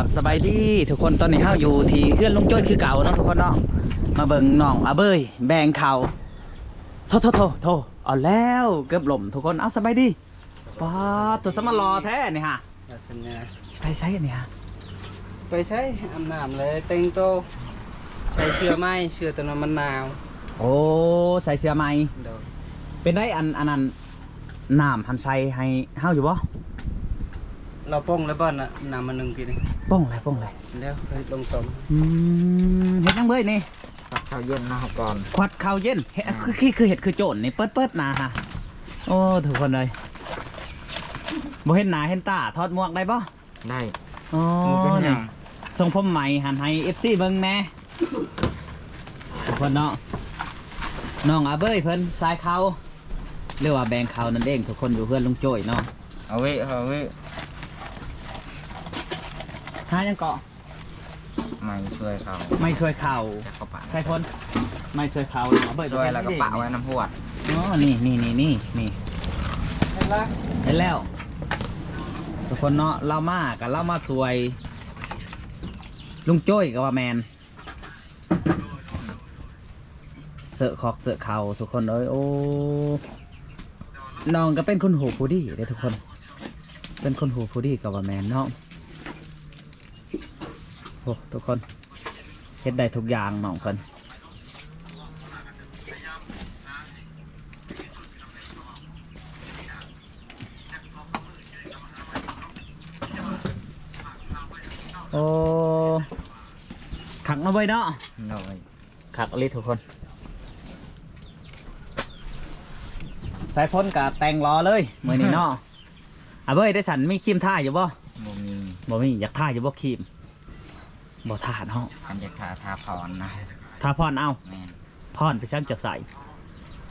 บสบายดีทุกคนตอนนี้เฮาอยู่ที่เพื่อนลุงจ้อยคือเก่าเนาะทุกคนเนาะมาเบิ่งน้องอาเบยแบ่งเขาโทเอาแล้วเกือบหล่มทุกคนเอาสบายดีป้าตัวสมารอแท้นี่ฮะสัญญาไปใช้อันนี้ฮะไปใช้อาบน้ำเลยเต็งโตใช้เชือไม้เชือตัวนั้นมันหนาวโอ้ใส่เสื้อใหม่เป็นได้อันนั้นน้ำหันใส่ให้เฮาอยู่บ่เราป้องแล้วบ้านน่ะน้ำมันหนึ่งกินป้องอะไรแล้วเคยลงต้มเฮ็ดยังเบยนี่ข้าวเย็นนะครับก่อนควัดข้าวเย็นเฮ็ดคือเฮ็ดคือโจรนี่เปิดหน้าฮะโอ้ทุกคนเลยบ่เห็นหน้าเห็นตาทอดหมวกได้บ่ได้อ๋อนี่ส่งผมใหม่หันให้ FC เบิ่งแน่ทุกคนเนาะน้องอาเบยเพิ่นสายเขาเรียกว่าแบงเขานั่นเองทุกคนอยู่เพื่อนลุงโจ้ยเนาะเอาไว้หายังเกาะไม่ช่วยเขา ไม่ช่วยเขาใช่คนไม่ช่วยเขาอาเบยช่วยแล้วก็ปะไว้น้ำพวดอ๋อนี่เห็นแล้วทุกคนเนาะเล่ามากับเล่ามาสวยลุงโจ้ยกับว่าแมนเสือขอกเสือเข่าทุกคนเอ้ยโอ้น้องก็เป็นคนหูผู้ดีเลยทุกคนเป็นคนหูผู้ดีกับว่าแมนเนาะโอ้ทุกคนเฮ็ดได้ทุกอย่างน้องเพิ่นโอ้ขักมาไว้เนาะขักอลิทุกคนสายพ้นกับแต่งล้อเลยเมื่อนี้เนาะเบ้ยได้ฉันมีครีมท่าอยู่บ่บ่มีอยากท่าอยู่บ่ครีมบ่ท่าเนาะอันอยากทาพรนะท่าพรเอาพรไปช่างจะใส่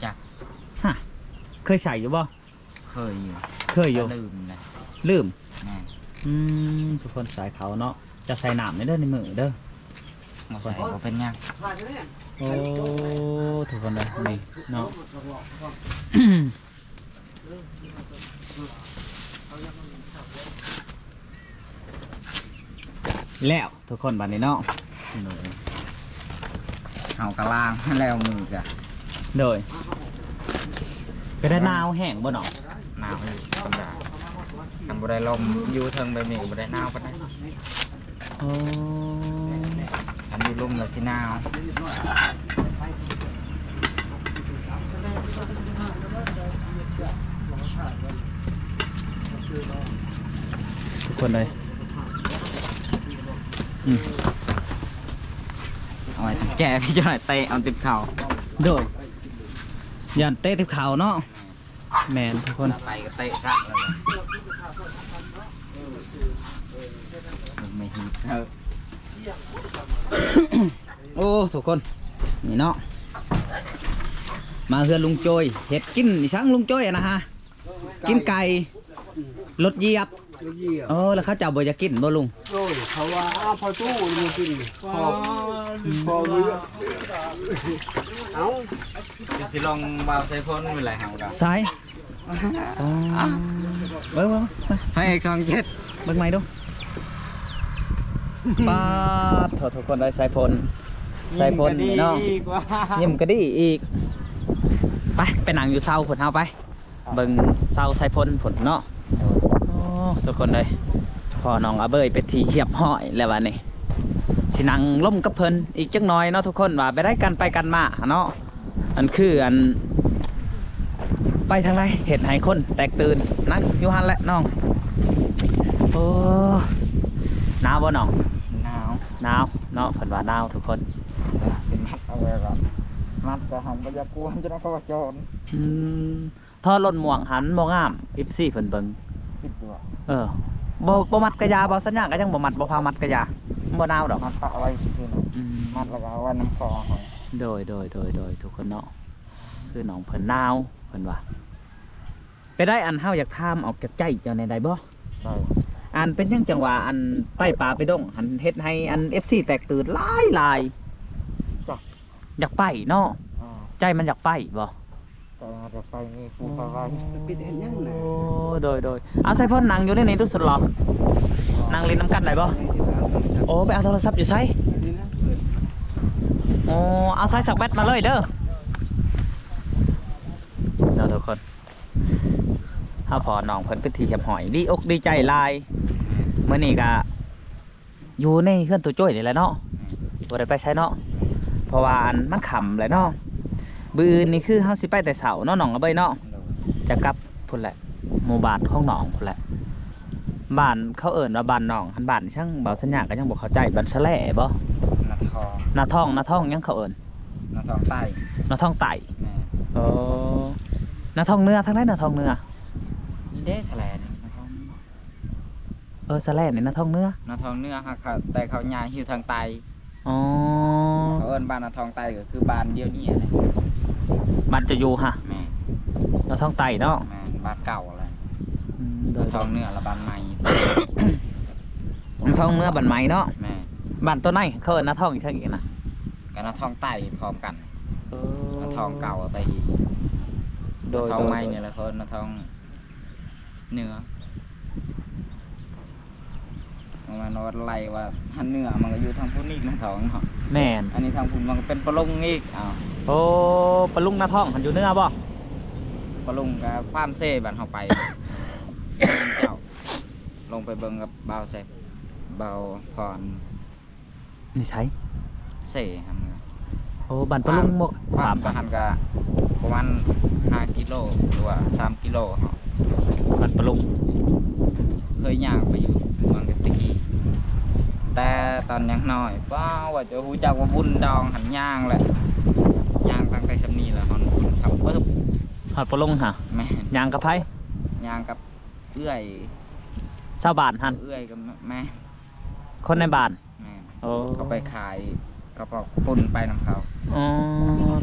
จักฮะเคยใส่อยู่บ่เคยอยู่ลืมทุกคนสายเขาเนาะจะใส่หนามในเด้อในมือเด้อมาใส่ก็เป็นยังโอ้ทุกคนเลยนี่เนาะแล้วทุกคนบัดนี้เนาะเอากระลางแล้วมือจ้ะโดยก็ได้นาวแห้งบ่เนาะนาวอยู่ธรรมดาทำบุได้ลมอยู่เทิงไปหนึ่งบุได้นาวก็ได้โอ้ทำอยู่ลมเลยสินาวทุกคนเลยเอาไว้แจพี่จะหน่อยเตะเอาติดเข่าโดยยันเตะติดเข่าเนาะแมนทุกคนไปก็เตะซะเลยไม่หิวโอ้ทุกคนนี่เนาะมาเฮือนลุงโจยเห็ดกินอีช่างลุงโจยนะฮะกินไก่รถเหยียบแล้วเขาจะบ่จะกินบ่ลุงเขาว่าพอตู้มันกินพอเยอะเอาสิลองวาวไซฟอนเป็นไรหางเราใส่เบิ้งให้เอก2 7เบิ้งไหมดูป้าทุกคนได้ใส่พลเนาะยิ้มก็ดีอีกไปหนังอยู่เศร้าผลเอาไปเบิ่งเศร้าใส่พลผลเนาะทุกคนเลยพอน้องอาเบยไปทีเหียบห้อยแล้ววันนี้สินังล่มกับเพลินอีกจังน้อยเนาะทุกคนว่าไปได้กันไปกันมาเนาะอันคืออันไปทางไรเห็นให้คนแตกตื่นนั่งอยู่หันแหละน้องโอ้หนาวบ่น้องหนาวเนาะเพิ่นว่าหนาวทุกคนสิมัดเอาไว้ก่อนมัดก็หันไปจะกวนจะได้เข้าโจรทอดล้นหม่วงหันบ่งาม14เพิ่นเบิ่งบ่มัดกระยาบ่สัญญาก็ยังบ่มัดบ่พามัดกระยาบ่หนาวดอกมัดเอาไว้คือมัดแล้วก็เอาไว้น้ำคอโดยทุกคนเนาะคือน้องเพิ่นหนาวเพิ่นว่าไปได้อันเฮาอยากถามออกจากใจเจ้าในใดบ่ได้อันเป็นยังจังหวะอันไปป่าไปดงหันเฮ็ดให้อัน FC แตกตื่นหลายอยากไปเนาะใจมันอยากไปบ่จะไปนี่กูไปปิดเห็นยังนะโดยเอาใส่พ่นหนังอยู่ในนี้ดูสุดหรอ นั่งเล่นน้ำกันได้บ่โอ้ไปเอาโทรศัพท์อยู่ใช้โอ้เอาสายสักแบตมาเลยเด้อเนาะทุกคนถ้าพอน้องเพิ่นเป็นทีเข็มหอยดีอกดีใจลายเมื่อนี้ก็อยู่ในเพื่อนตัวจ้อยนี่แหละเนาะบ่ได้ไปใช้เนาะเพราะว่าอันมันขำเลยเนาะบืนนี่คือเฮาสิไปแต่เสาเนาะน้องกระเบยเนาะจะกลับพุ่นแหละหมู่บ้านของน้องพุ่นแหละบ้านเขาเอิ้นว่าบ้านน้องหันบ้านช่างเบาสัญญาก็ยังบ่เข้าใจบ้านแสล่บ่ นาทอง นาท่องยังเขาเอิ้น นาทองใต้ นาท่องไต่ แม่ โอ้นาท่องเนื้อทั้งไรนาท่องเนื้อ นี่เด้แสลนนาทอง แสล่นี่นาท่องเนื้อ นาทองเนื้อฮะเขาแต่เขาย้ายอยู่ทางใต้ อ๋อ เขาเอิ้นบ้านนาทองใต้ก็คือบ้านเดียวนี่แหละ บ้านจะอยู่ฮะ แม่ นาท่องไต่เนาะ แม่บ้านเก่าอะไร โด นาย ทองเนื้อละบ้านใหม่ นาท่องเนื้อบ้านใหม่เนาะ แม่ บ้านตัวไหนเขาเอิ้นนาท่องอีกใช่อีกนะ กับนาทองใต้พร้อมกันนาทองเก่าแต่อี โดย นาทองใหม่เนี่ยแหละเขาเอิ้นนาทองเนื้อมันว่าไล่ว่าหันเนื้อมันก็อยู่ทางพุ่นอีกนาทองเนาะ แม่น อันนี้ทางพุ่นมันก็เป็นปลาลุงอีกอ้าว โอ้ปลุงนาท่องหันอยู่เนื้อบ่ ปลาลุงกับฟาร์มเซ่บ้านเฮาไป เจ้าลงไปเบิ่งกับบ่าวแซ่บบ่าวพร นี่ใช่ เซ่ทำเนื้อ โอ้บ้านปลุงหมก ควา ถาม มประหันก็ประมาณ5กิโลหรือว่า3กิโลเนาะ บ้านปลุง เคยย่างไปอยู่เมืองตะกี้แต่ตอนยังน้อยว้าวว่าจะรู้จักว่าบุญดองหันย่างแหละย่างตั้งแต่สำนีแหละฮอนบุญขับปึ๊บ หอดปลุงฮะ แม่น ยางกับไผ ย่างกับเอื้อย ชาวบ้านหัน เอื้อยกับแม่ คนในบ้าน แม่น โอ้ เขาไปขายกระเป๋าปุ่นไปนำเขา อ๋อ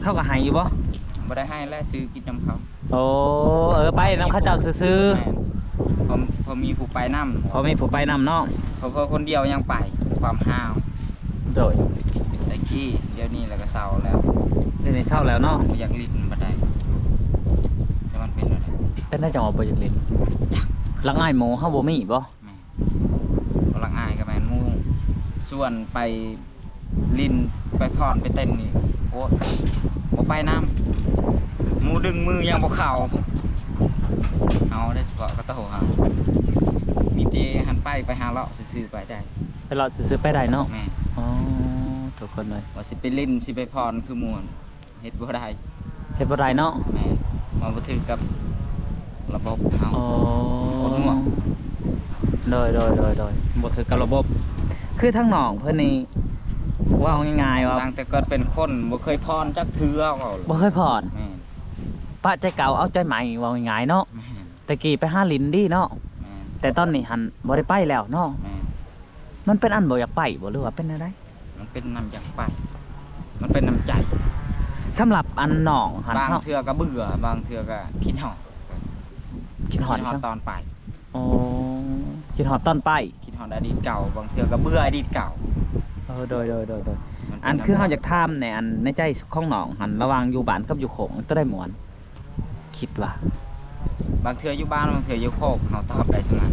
เข้ากับไห้อยู่บ่ บ่ได้ให้และซื้อกินนำเขา โอ้ไปน้ำข้าเจ้าซื้อ แม่นพอมีผู้ไปนำ พอมีผู้ไปนำเนาะ เพอคนเดียวยังไปความห้าว โดย ตะกี้เดี๋ยวนี้แล้วก็เศร้าแล้ว เดี๋ยวนี้เศร้าแล้วเนาะ บ่อยากลิ้นบ่ได้แต่มันเป็นอะไร เป็นได้จังหวะบ่อยากเล่นลักง่ายหมูเฮาบ่มีบ่ แม่กำลังอายกับแมนหมู่ส่วนไปลินไปพรไปเต้นนี่โอ้บ่ไปน้ำหมูดึงมือยังบ่เข่าเอาได้เฉพาะกระโตเฮามีเจหันไปหาเลาะซื่อๆไปได้ ไปรอซื้อไปได้เนาะ แม่ อ๋อทุกคนเลย ว่าสิไปลินสิไปพรคือหมู่เฮ็ดบ่ได้ เฮ็ดบ่ได้เนาะ แม่มาบ่ถือกับระบบเฮา อ๋อ คนหัว โดยบ่ถือกับระบบ คือทั้งน้องเพิ่นนี่เว่าง่ายๆว่า ตั้งแต่เกิดเป็นคนบ่เคยพรจักเทื่อเว้า บ่เคยผ่อน แม่ ปะใจเก่าเอาใจใหม่เว่าง่ายๆเนาะ แม่ แต่กี้ไปหาลิ้นดีเนาะ แม่ แต่ตอนนี้หันบ่ได้ไปแล้วเนาะ แม่ มันเป็นอันบ่อยากไปบ่หรือว่าเป็นอะไร มันเป็นน้ำจากไป มันเป็นน้ำใจ สำหรับอันน้องหัน บาง เฮา เทื่อก็เบื่อ บางเทื่อก็คิดหอด คิดฮอด ฮอด ใช่ ตอนไป อ๋อคิดฮอดตอนไป คิดฮอดอดีตเก่า บางเทื่อก็เบื่ออดีตเก่า โดย มันป็ อันคือเฮาอยากถามในอันในใจของน้องหันระหว่างอยู่บ้านกับอยู่โขงตัวได้ม่วนคิดว่า บางเทื่ออยู่บ้าน บางเทื่ออยู่โคกเขาตอบได้สนั้น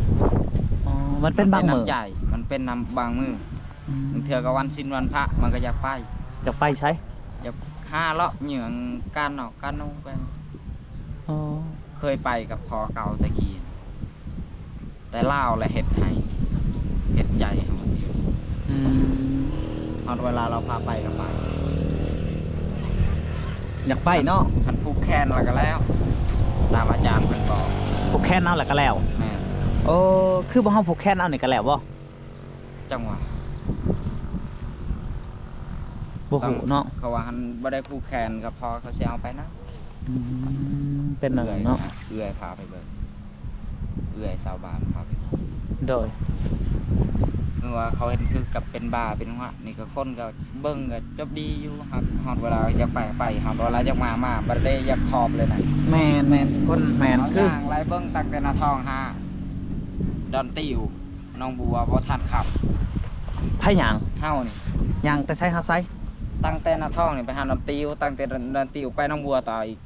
อ๋อมันเป็นบางมื้อ น้ำใจ มันเป็นน้ำบางมือ บางเทื่อก็วันสิ้นวันพระ มันก็อยากไป จะไปใช้ อยากห้าเลาะเหยืองการนอกการนุ่งไป อ๋อ เคยไปกับพอเก่าตะกี้แต่เล่าวและเห็ดให้เห็ดใจให้มันอยู่ อืม ตอนเวลาเราพาไปก็ไป อยากไปเนาะ คันผูกแขนแล้วก็แล้ว ตามอาจารย์เพิ่นบอก ผูกแขนเอาแล้วก็แล้ว แม่ โอ้คือบ่เฮาผูกแขนเอานี่ก็แล้วบ่ จังหวะ บ่ฮู้เนาะ เขาว่าหันบ่ได้ผูกแขนก็พอเขาสิเอาไปนะ อืมเป็นอะไรเนาะ เอื้อยพาไปเบิ่งเอื้อยชาวบ้านพาไป โดย เมื่อว่าเขาเห็นคือกับเป็นบ้าเป็นว่านี่ก็คนก็เบิ่งก็จบดีอยู่ครับฮอดเวลาอยากไปฮอดเวลาอยากมาบ่ได้อยากขอบเลยนะ แม่นคนแม่น เอา คือ ย่างไรเบิ่งตั้งแต่นาทองหาดอนติวน้องบัวบ่ทันขับ ไผหยัง เฮานี่ หยังแต่ใช้หาไซ ตั้งแต่นาทองนี่ไปหาดอนติวตั้งแต่ดอนติวไปน้องบัวต่ออีก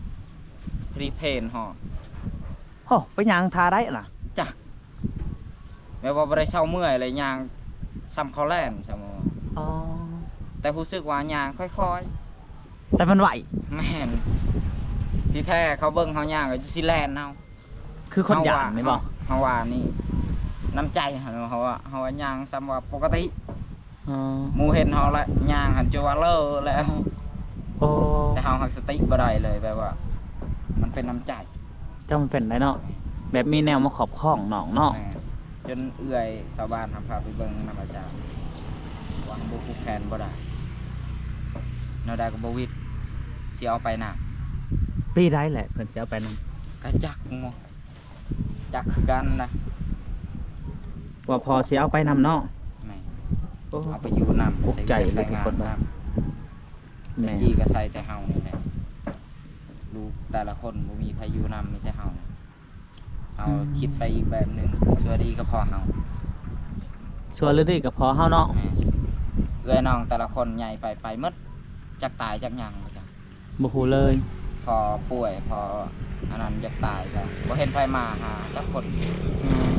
พรีเพนฮอ โอ้ไปหยังทาได้ล่ะ จ้ะ แม้ว่าบ่ได้เศร้าเมื่อยเลยย่างซ้ำเขาแล่นซะหมอ อ๋อ แต่รู้สึกว่าย่างค่อย แต่มันไหว ๆแม่นที่แท้เขาเบิ่งเขาย่างก็สิแล่นเฮา คือคนหยาบนี่บ่ เฮาว่านี่น้ำใจหั่นเขาว่าย่างซ้ำว่าปกติ อ๋อ หมู่เห็นเฮาละย่างหันจะว่าเลอแล้ว โอ้ แต่เฮาหักสติบ่ได้เลยแบบว่า มันเป็นน้ำใจ เจ้ามันเป็นไรเนาะแบบมีแนวมาขอบข้องน้องเนาะ แม่จนเอื้อยชาวบ้านทำพาไปเบิ่งนำอาจารย์วางบ่ผูกแขนบ่ได้แนวใดก็บ่วิดสิเอาไปน่ะ ปีได้แหละเพิ่นสิเอาไปนํ ก็จักงอจักคือกันนะ ว่าพอสิเอาไปนํเนาะ แม่ โอ้ เอาไปอยู่นำ ภูมิใจเลย ใส่ ทุก งา คน น นำ แม่ ตะกี้ก็ใส่แต่เฮานี่แหละลูกแต่ละคนบ่มีใครอยู่นำมีแต่เฮาเฮาคิดไปอีกแบบหนึงชั่วดีก็พอเฮา ชัวร์หรือดีก็พอเฮาเนาะ แม่เอื้อยน้องแต่ละคนใหญ่ไปหมดจักตายจักหยังว่าจ้ะ บ่ฮู้เลย พอป่วยพออันนั้นจักตายก็บ่เห็นไผมาหาจักคน อืม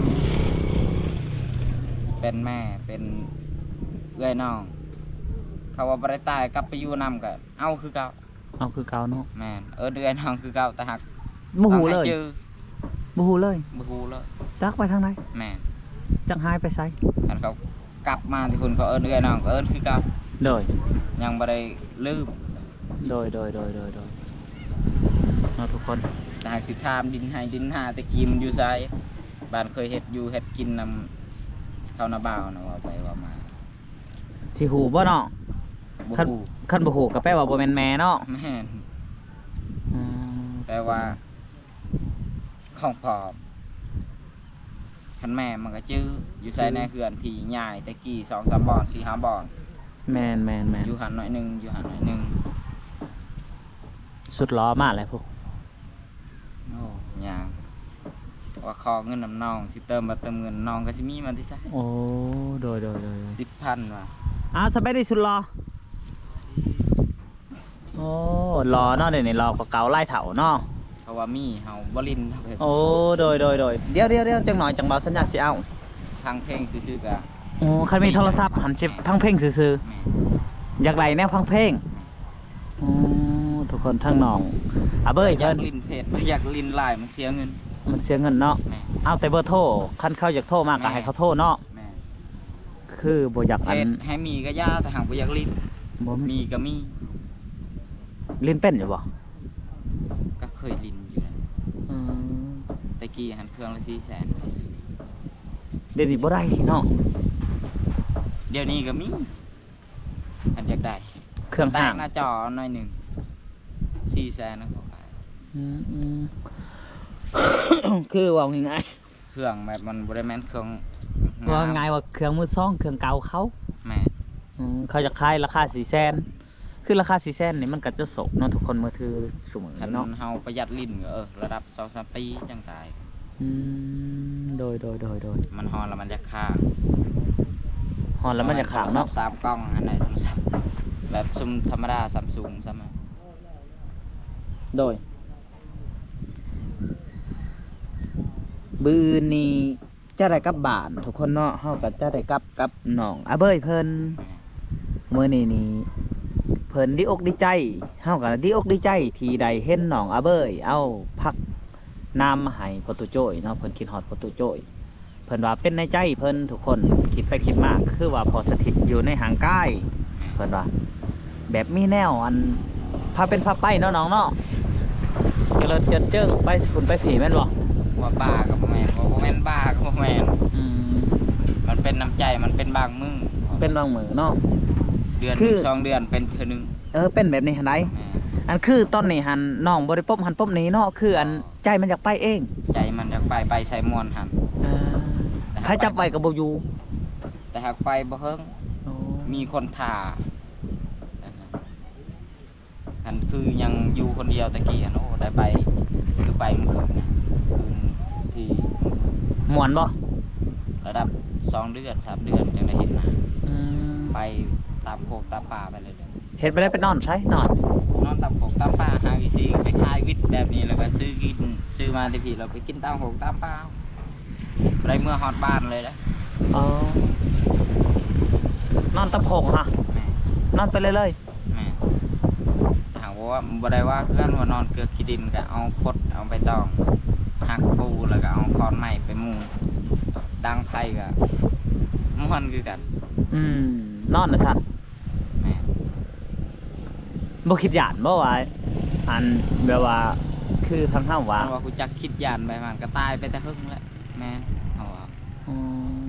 เป็นแม่เป็นเอื้อยน้อง เขาว่าบ่ได้ตายกลับไปอยู่นำก็เอาคือเก่า เอาคือเก่าเนาะ แม่นเอื้อยน้องคือเก่าแต่หัก บ่ฮู้เลย ต้องให้จื้อ บ่ฮู้เลย บ่ฮู้เลย จักไปทางไหน แม่น จักหายไปไส คันเขากลับมาที่พุ่นก็เอื้อยน้องก็คือเก่า โดย ยังบ่ได้ลืม โดยเนาะทุกคน แต่หากสิถามดินให้ดินหาแตะกี้มันอยู่ไสบ้านเคยเฮ็ดอยู่เฮ็ดกินนำข้าวนาบ่าวนะว่าไปว่ามา สิฮู้บ่เนาะ บ่ คัน ฮู้ คันบ่ฮู้ก็แปลว่าบ่แม่นแม่เนาะ แม่น อืม แปลว่าของปลอมคันแม่มันก็จื้ออยู่ใส่ในเขื่อนที่ใหญ่ตะกี้2-3บ่อน4-5บ่อน แม่น อยู่หันหน่อยหนึงอยู่หันหน่อยหนึง สุดล้อมากเลยพวก โอ้ยางว่าขอเงินนำน้องสิเติมบ่เติมเงินน้องก็สิมีมันที่ไส โอ้โดย 10,000ว่ะ สบายดีสุดล้อโอ้ล้อเนาะเดี๋ยวนี้ล้อกว่าเก่าไล่เถาเนาะ เพราะว่ามีเฮาบ่ลินเฮ็ด โอ้โดยเดี๋ยวจังหน่อยจังเบาสัญญาสิเอา ฟังเพลงซื่อๆก็ โอ้คันมีโทรศัพท์หันสิพังเพลงซื่อ แม่ ๆอยากไหลแนวพังเพลงโอ้ทุกคนทั้งน้องเบ้ย อยา เพิ่ ก น ลินเพจบ่อยากลินไลน์มันเสียเงิน มันเสียเงินเนาะ แม่ เอาแต่เบอร์โทรคันเขาอยากโทรมาก็ให้เขาโทรเนาะ แม่ คือบ่อยาก เพ อัน จให้มีก็ยาแต่หากบ่อยากลิน บ่มี มีก็มี ลิ้นเป็นอยู่บ่ ก็เคยลินอยู่นะ อืม ตะกี้หันเครื่องละ400,000เขาซื้อ เดี๋ยวนี้บ่ได้เนาะ เดี๋ยวนี้ก็มีอันอยากได้ เครื่อง แต ห่าก ง หน้าจอหน่อยหนึง400,000นะเขาขาย อืม คือว่าง่าย เครื่องแบบมันบ่ได้แม่นเครื่อง ๆว่าง่ายว่าเครื่องมือสองเครื่องเก่าเขา แม่ เขาจะขายราคา400,000คือราคา400,000นี่มันก็จะสกเนาะทุกคนมือถือซุมื้ คั อน เนาะ เฮาประหยัดลิ้นก็ระดับ 2-3 ปีจังตาย โดย มันฮอนแล้วมันจะค้าง ฮอนแล้วมันจะขางเนาะ โทรศัพท์3กล้องอันไหนโทรศัพท์แบบซุมธรรมดา Samsung ซะมั้ย โดยบืนนี้จะได้กลับบ้านทุกคนเนาะเฮาก็จะได้กลับกับน้องเบ้ยเพิ่นมื้อนี้นี่เพิ่นดีอกดีใจเฮาก็ดีอกดีใจที่ได้เห็นน้องเบ้ยเอาพักน้ำมาให้พ่อตุโจ้ยเนาะเพิ่นคิดฮอดพ่อตุโจ้ยเพิ่นว่าเป็นในใจเพิ่นทุกคนคิดไปคิดมาคือว่าพอสถิตอยู่ในห่างกายเพิ่นว่าแบบมีแนวอันพาเป็นพาไปเนาะน้องเนาะเจริญเจิดเจิ้งไปสิฝุ่นไปผีแม่นบ่ ว่าบ้าก็บ่แม่นว่าบ่แม่นบ้าก็บ่แม่น อืม มันเป็นน้ำใจมันเป็นบางมื้อ เป็นบางมือเนาะ เดือน คือ 2 เดือนเป็นเทื่อนึง เป็นแบบนี้หันได แม่ อันคือตอนนี้หันน้องบ่ได้ปบหันปบนี้เนาะคืออันใจมันอยากไปเอง ใจมันอยากไปใส่มวนหั่น ใครจับไปก็บ่อยู่ แต่หากไปบ่เฮิงมีคนท่าอันคือยังอยู่คนเดียวตะกี้อันโอ้ได้ไปคือไปเมื่อคืนนะคืนที่ ม่วนบ่ ระดับ2 เดือน3 เดือนจังได้เห็นหน้า อืม ไปตามโคกตามป่าไปเลยเด้อ เฮ็ดไปได้ไปนอนใช้นอน นอนตามโคกตามป่าหาวิซีไปคายวิทย์แบบนี้แล้วก็ซื้อกินซื้อมาที่พี่เราไปกินตามโคกตามป่า ได้เมื่อฮอดบ้านเลยนะ อ๋อนอนตะโพงฮะ แม่ นอนไปเลย แม่ถามว่าบ่ได้ว่าเพื่อนว่านอนเกลือขี้ดินก็เอาพดเอาไปตองหักปูแล้วก็เอาคอนไม้ไปมุงดังไผ่ก็ม่วนคือกัน นอนนะฉัน แม่ บ่คิดหยาดบ่ว่าอันแบบว่าคือทางเฮาว่า ว่ากูจักคิดยานไปมันก็ตายไปแต่หึงแล้วแม่เขาว่า อื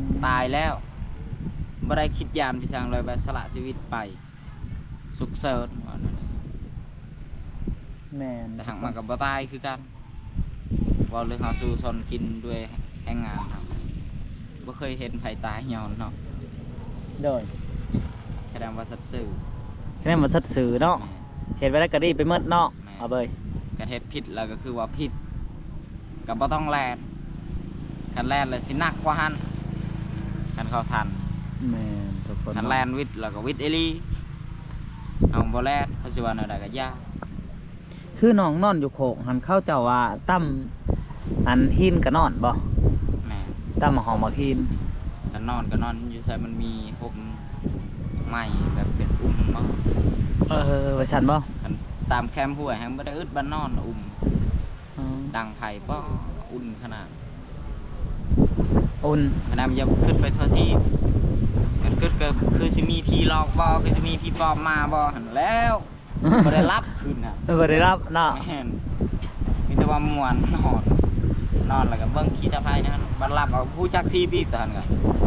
ม ตายแล้วบ่ได้คิดยานพี่สังเลยแบบสละชีวิตไปสุขเสริญว่านั่น แม่น แต่หากมันก็บ่ตายคือกันเว่าเรื่องเฮาสู้ทนกินด้วยแรงงานครับบ่เคยเห็นไผตายย้อนเนาะ โดย แสดงว่าสัตว์ซื่อ แค่มันสัตว์สื่อเนาะ แม่ เฮ็ดไว้แล้วก็ดีไปหมดเนาะ แม่ เอาเบย กระเทศผิดแล้วก็คือว่าผิดก็บ่ต้องแลนคันแลนเลยสิหนักกว่าหันคันเขาทัน แม่นทุกคน คันแลนวิทย์แล้วก็วิทย์เอลีเอาบ่แลนเขาสิว่าแนวใดก็ยาก คือน้องนอนอยู่โขกหันเข้าเจ้าว่าตั้มอันหินก็นอนบ่ แม่ ตั้มหอมมาหิน คันนอนก็นอนอยู่ใส่มันมีห่มไม้แบบเป็นอุ่มบ่ ว่าฉันบ่ คันตามแคมป์ห้วยแฮงบ่ได้อึดบ้านนอนอุ่ม อ๋อ ดังไผ่ป้ออุ่นขนาด อุ่น ขนาดมันจะขึ้นไปทั่วที่มันขึ้นก็คือสิมีพี่หลอกบ่คือสิมีพี่ปลอมมาบ่หันแล้วบ่ได้รับคืนน่ะ บ่ได้รับเนาะ แม่นมีแต่ว่าม่วนนอนแล้วก็เบิ่งขี้ตะไคร้นะบัดหลับเอาผู้จักทีบีตอนก็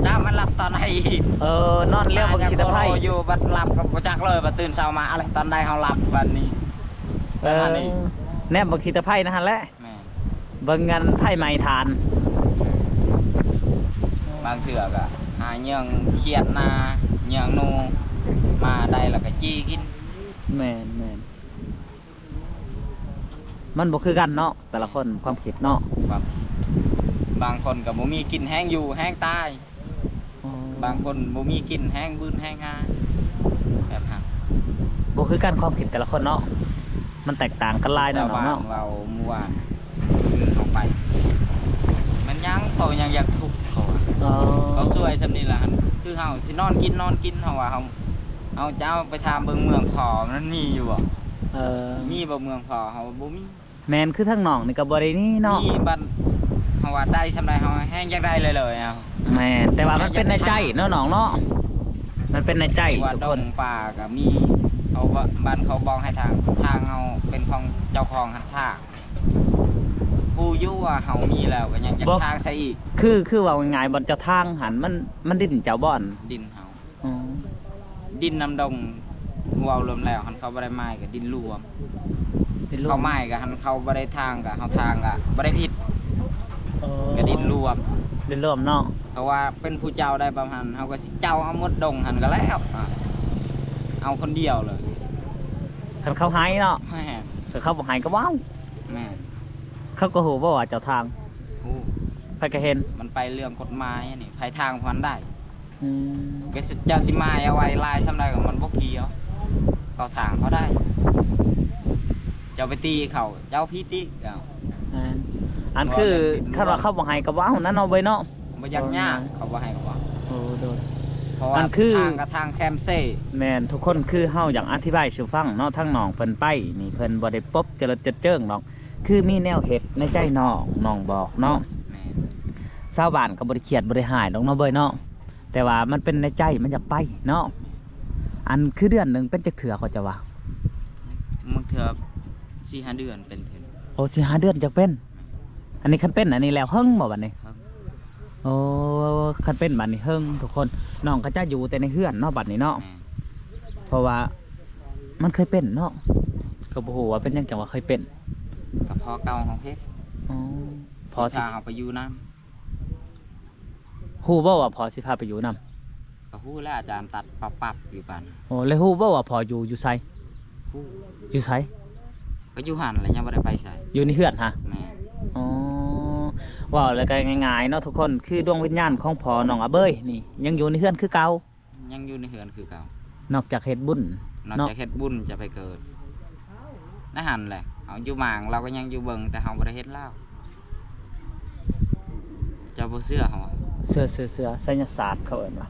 จ้ามันหลับตอนไหนอีก นอนเลี้ยวบนคิดไพ่ อยู่บัดหลับก็บ่จักเลยบัดตื่นเช้ามาอะไรตอนใดเฮาหลับบัดนี้บัดนี้ แนบบนคิดไพ่นะฮะแหละ แม่ เบิ่งกันไพ่ไม้ทาน บางเถื่อก็หาเหยื่องเครียดนาเหยื่องนูมาได้แล้วก็จี้กิน แม่นมันบ่คือกันเนาะแต่ละคนความคิดเนาะ ความคิดบางคนก็บ่มีกินแห้งอยู่แห้งตาย บางคนบ่มีกินแห้งบื้นแห้งงาแบบนั้น บ่คือกันความคิดแต่ละคนเนาะมันแตกต่างกันหลายเนาะ ชาวบ้าน เนาะ เราเมื่อวานเอาไป มันยังโตยังอยากทุกข์เขาว่าเขาช่วยสำนี้ล่ะคือเฮาสินอนกินเฮาว่าเฮาเอาเจ้าไปทามเบิ่งเมืองพอมันมีอยู่บ่มีบ่เมืองพอเฮาบ่มี แม่นคือทั้งน้องนี่ก็บ่ได้นี่เนาะ มีบัดเฮาว่าได้สำใดเฮาแห้งอยากได้เลยเอา แม่นแต่ว่ามันเป็นในใจเนาะน้องเนาะมันเป็นในใจ ว่า ทุก ด ค ง น ป่าก็มีเขาว่าบ้านเขาบองให้ทางเอาเป็นของเจ้าของหันทางผู้อยู่ว่าเฮามีแล้วก็ยังจะทางใส่อีก คือว่าง่ายๆบนเจ้าทางหันมันดิ้นเจ้าบ่อน ดินเฮา อ๋อ ดินน้ำดงเว้ารวมแล้วหันเขาบ่ได้ไม้ก็ดินรวม เป็นรูป เขาไม้ก็หันเขาบ่ได้ทางก็เฮาทางก็บ่ได้ผิดก็ดินรวม ดินรวมเนาะ เพราะว่าเป็นผู้เจ้าได้ประมาณเฮาก็สิเจ้าเอาหมดดงหันก็แล้วเอาคนเดียวเลย คันเขาหายเนาะ แม่ แต่เขาบ่หายก็ว้าว แม่ เขาก็ฮู้ว่าเจ้าทาง ผู้ ไปก็เห็น มันไปเรื่องกฎหมายอันนี่ภายทางพันได้ อืม ก็สิเจ้าสิมาเอาไว้ลายสำใดของมันบ่เกี่ยวเขาทางเขาได้ เจ้าไปตีเขาเจ้าผิดอีกเอา อันคือคันว่าเขาบ่หายก็ว้าวนั่นเอาไว้เนาะ บ่ยากยากเขาบ่ให้เขาว่า โอ้โดน เพราะว่า อันคือ ทางกับทางแคมเซ่ แม่นทุกคนคือเฮาอยากอธิบายสู่ฟังเนาะทั้งน้องเพิ่นไปนี่เพิ่นบ่ได้ปบเจริญเจิงดอกคือมีแนวเฮ็ดในใจน้องบอกเนาะ แม่ ชาวบ้านก็บ่ได้เครียดบ่ได้หายดอกเนาะเบ้ยเนาะแต่ว่ามันเป็นในใจมันอยากไปเนาะอันคือเดือนหนึงเป็นจักเถื่อเขาจะว่า มึงเถื่อ4-5 เดือนเป็นเถื่อ โอ้สิหาเดือนจักเป็น อันนี้คันเป็นอันนี้แล้วเฮิงบ่บัดนี้ ครับ โอ้คันเป็นบัดนี้เฮิงทุกคนน้องก็จะอยู่แต่ในเฮือนเนาะบัดนี้เนาะ แม่ เพราะว่ามันเคยเป็นเนาะก็บ่ฮู้ว่าเป็นหยังจังว่าเคยเป็น กับพ่อเก่าของเฮ็ด อ๋อพอ พ ที่ าเอาไปอยู่นํ ฮู้บ่ว่าพอสิพาไปอยู่นํ ก็ฮู้แล้วอาจารย์ตัดปับๆอยู่ปาน โอ้แล้วฮู้บ่ว่าพออยู่ไส ฮู้ อยู่ไส ก็อยู่หั่นแหละยังบ่ได้ไปไส อยู่ในเฮือนฮะ แม่ อ๋อว้าวแล้วก็ง่ายๆเนาะทุกคนคือดวงวิญญาณของพ่อน้องอาเบยนี่ยังอยู่ในเฮือนคือเก่า ยังอยู่ในเฮือนคือเก่าน อกจากเฮ็ดบุญ นอกจากเฮ็ดบุญจะไปเกิดนั่นหั่นแหละเอาอยู่หมางเราก็ยังอยู่เบิ่งแต่เฮาบ่ได้เฮ็ดแล้ว เจ้าบ่เสื้อเหรอ เสือไสยศาสตร์เขาเอิ้นว่า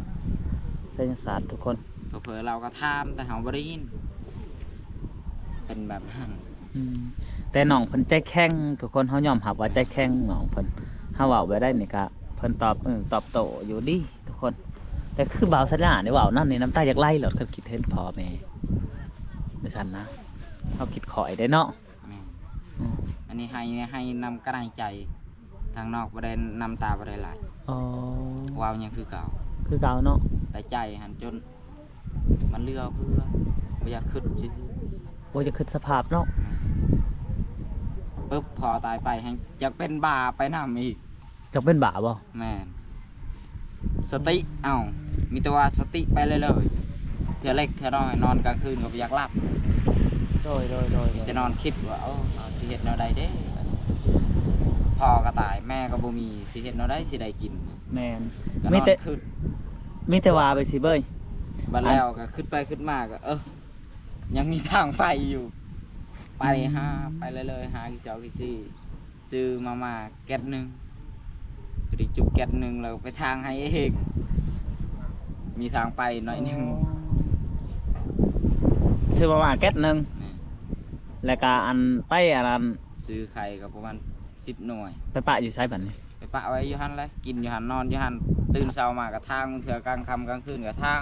ไสยศาสตร์ทุกคน เผลอๆเราก็ถามแต่เฮาบ่ได้ยินเป็นแบบนั้น แต่น้องเพิ่นใจแข็งทุกคนเฮายอมรับว่าใจแข็งน้องเพิ่นเฮาเว้าไปได้นี่ก็เพิ่นตอบโต้อยู่ดีทุกคน แต่คือบ่าวสัญญาเนี่ยเว้านั่นนี่น้ำตาอยากไหลหลอดคันคิดเห็นพ่อแม่ไม่ซั่นนะเฮาคิดข่อยได้เนาะ แม่น อืม อันนี้ให้นำกำลังใจทางนอกบ่ได้นำตาบ่ได้หลาย อ๋อ ว้าวยังคือเก่า คือเก่าเนาะ แต่ใจหันจนมันเลือเพื่อบ่อยากขึ้นซื่อ บ่จะคิดสภาพเนาะ ๆปึ๊บพอตายไปให้อยากเป็นบ้าไปนำอีก จักเป็นบ้าบ่ แม่นสติเอ้ามีแต่ว่าสติไปเลยเทื่อเล็กเทื่อน้อยนอนกลางคืนก็บ่อยากหลับ โดย จะนอนคิดว่าเอาสิเฮ็ดแนวใดเด้พ่อก็ตายแม่ก็บ่มีสิเฮ็ดแนวใดสิได้กิน แม่น ก็น มี อน แต่ ขึ้น มีแต่ว่าไปสิเบ้ย บัดแล้วก็ขึ้นไปขึ้นมาก็ยังมีทางไปอยู่ ไปหาไปเลยหากี่เสากี่ซี่ซื้อมาแก๊สหนึงปริจุกแก๊สหนึงแล้วไปทางให้เองมีทางไปหน่อยหนึง ซื้อมาแก๊สหนึง นี่ แล้วก็อันไปอันนั้น ซื้อไข่ก็ประมาณ10 หน่วย ไปปะอยู่ไสบัดนี้ ไปปะไว้อยู่หันเลยกินอยู่หันนอนอยู่หันตื่นเช้ามากับทางเถื่อกลางค่ำกลางคืนกับทาง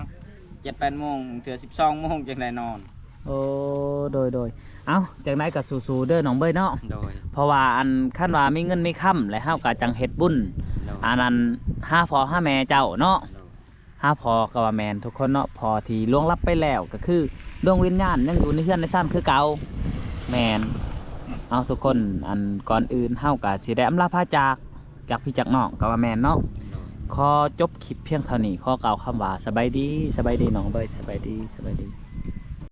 7-8 โมงเถื่อ12 โมงจังได้นอน โอ้โดยเอ้าจากนั้นก็สู้ๆเด้อน้องเบ้ยเนาะ โดย เพราะว่าอันคันว่ามีเงินมีค่ำและเฮาก็จังเฮ็ดบุญ โดย อันนั้นห้าพ่อห้าแม่เจ้าเนาะ โดย ห้าพ่อก็ว่าแม่นทุกคนเนาะพอที่ล่วงลับไปแล้วก็คือดวงวิญญาณยังอยู่ในเฮือนในซ่านคือเก่าแม่นเอาทุกคนอันก่อนอื่นเฮาก็สิได้อำลาพาจากพี่จากน้องก็ว่าแม่นเนาะ โดย ขอจบคลิปเพียงเท่านี้ขอกล่าวคำว่าสบายดีน้องเบ้ยสบายดี